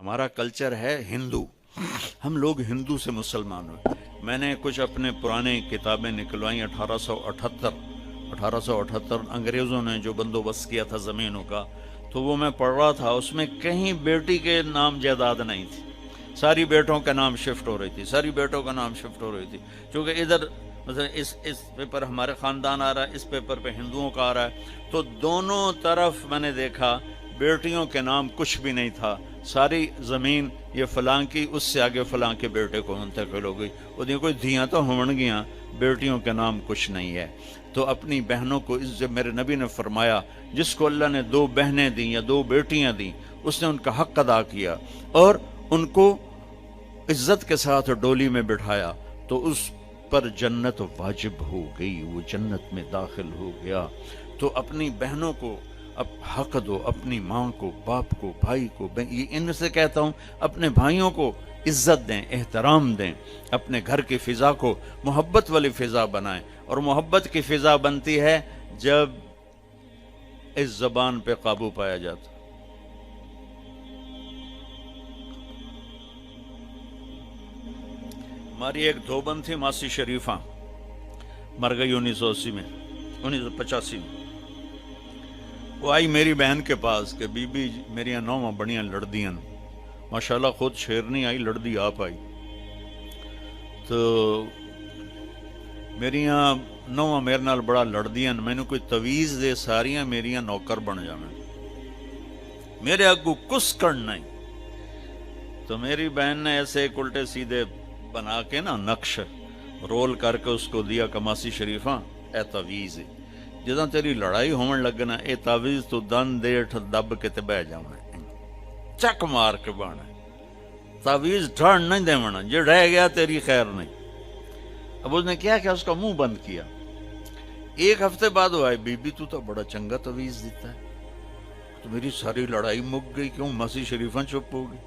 ہمارا کلچر ہے ہندو، ہم لوگ ہندو سے مسلمان ہوئے۔ میں نے کچھ اپنے پرانے کتابیں نکلوائیں 1878 انگریزوں نے جو بندوبست کیا تھا زمینوں کا، تو وہ میں پڑھ رہا تھا، اس میں کہیں بیٹی کے نام جائیداد نہیں تھی، ساری بیٹوں کا نام شفٹ ہو رہی تھی، ساری بیٹوں کا نام شفٹ ہو رہی تھی، چونکہ ادھر مثلا اس پیپر ہمارے خاندان آ رہا ہے، اس پیپر پہ ہندوؤں کا آ رہا ہے، تو دونوں طرف میں نے دیکھا بیٹیوں کے نام کچھ بھی نہیں تھا، ساری زمین یہ فلاں کی، اس سے آگے فلاں کے بیٹے کو منتقل ہو گئی، وہ دیکھو کوئی دھیاں تو ہون گیاں، بیٹیوں کے نام کچھ نہیں ہے۔ تو اپنی بہنوں کو جب میرے نبی نے فرمایا جس کو اللہ نے 2 بہنیں دیں یا 2 بیٹیاں دیں، اس نے ان کا حق ادا کیا اور ان کو عزت کے ساتھ ڈولی میں بٹھایا، تو اس پر جنت واجب ہو گئی، وہ جنت میں داخل ہو گیا۔ تو اپنی بہنوں کو اب حق دو، اپنی ماں کو، باپ کو، بھائی کو، یہ ان سے کہتا ہوں اپنے بھائیوں کو عزت دیں، احترام دیں، اپنے گھر کی فضا کو محبت والی فضا بنائیں، اور محبت کی فضا بنتی ہے جب اس زبان پہ قابو پایا جاتا۔ ہماری ایک دھوبن تھی ماسی شریفہ، مر گئی 1980 میں، 1985 میں۔ وہ آئی میری بہن کے پاس کہ بی بی میری نوواں بڑیاں لڑدیاں، ماشاءاللہ خود شیرنی آئی، لڑدی آپ آئی، تو میریاں نوواں میرے نال بڑا لڑدیاں، میں نے کوئی تویز دے ساریاں میریاں نوکر بن جاویں، میرے اگو کس کرنا نہیں۔ تو میری بہن نے ایسے ایک الٹے سیدھے بنا کے نا نقش رول کر کے اس کو دیا کہ ماسی شریفہ اے تویز ہے، جداں تیری لڑائی ہون لگنا اے تعویذ تو دن دیٹھ دب کے تے بہ جاونا، چک مار کے بانا، تعویذ ڈھڑ نہیں دیونا، جو رہ گیا تیری خیر نہیں۔ اب اس نے کیا اس کا منہ بند کیا۔ ایک ہفتے بعد وہ آئے، بی بی تو بڑا چنگا تعویذ دیتا ہے۔ تو میری ساری لڑائی مک گئی، کیوں؟ ماسی شریفہ چپ ہو گئی،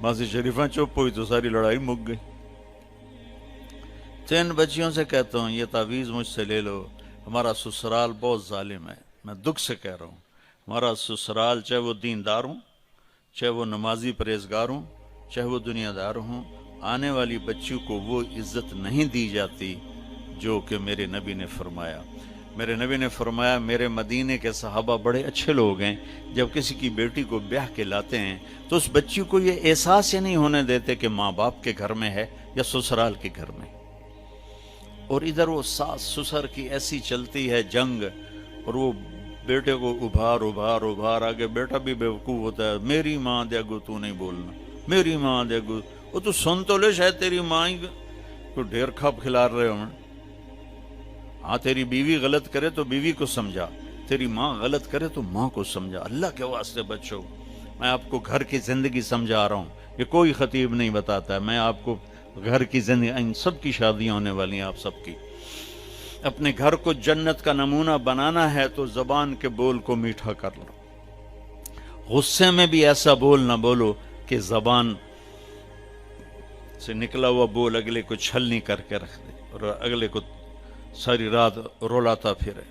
ماسی شریفہ چپ ہوئی تو ساری لڑائی مک گئی۔ 3 بچیوں سے کہتا ہوں یہ تعویذ مجھ سے لے لو، ہمارا سسرال بہت ظالم ہے، میں دکھ سے کہہ رہا ہوں، ہمارا سسرال چاہے وہ دیندار ہوں، چاہے وہ نمازی پرہیزگار ہوں، چاہے وہ دنیا دار ہوں، آنے والی بچیوں کو وہ عزت نہیں دی جاتی جو کہ میرے نبی نے فرمایا۔ میرے نبی نے فرمایا میرے مدینے کے صحابہ بڑے اچھے لوگ ہیں، جب کسی کی بیٹی کو بیاہ کے لاتے ہیں تو اس بچی کو یہ احساس ہی نہیں ہونے دیتے کہ ماں باپ کے گھر میں ہے یا سسرال کے گھر میں۔ اور ادھر وہ ساس سسر کی ایسی چلتی ہے جنگ، اور وہ بیٹے کو ابھار آگے بیٹا بھی بیوقوف ہوتا ہے، میری ماں دے اگو تو نہیں بولنا، میری ماں دے اگو، وہ تو سن تو لے شاید تیری ماں ہی کو ڈھیر کھپ کھلار رہے ہوں۔ ہاں تیری بیوی غلط کرے تو بیوی کو سمجھا، تیری ماں غلط کرے تو ماں کو سمجھا۔ اللہ کے واسطے بچو، میں آپ کو گھر کی زندگی سمجھا رہا ہوں، یہ کوئی خطیب نہیں بتاتا ہے، میں آپ کو گھر کی زندگی، ان سب کی شادیاں ہونے والی ہیں، آپ سب کی۔ اپنے گھر کو جنت کا نمونہ بنانا ہے تو زبان کے بول کو میٹھا کر لو، غصے میں بھی ایسا بول نہ بولو کہ زبان سے نکلا ہوا بول اگلے کو چھلنی کر کے رکھ دے اور اگلے کو ساری رات رولاتا پھرے۔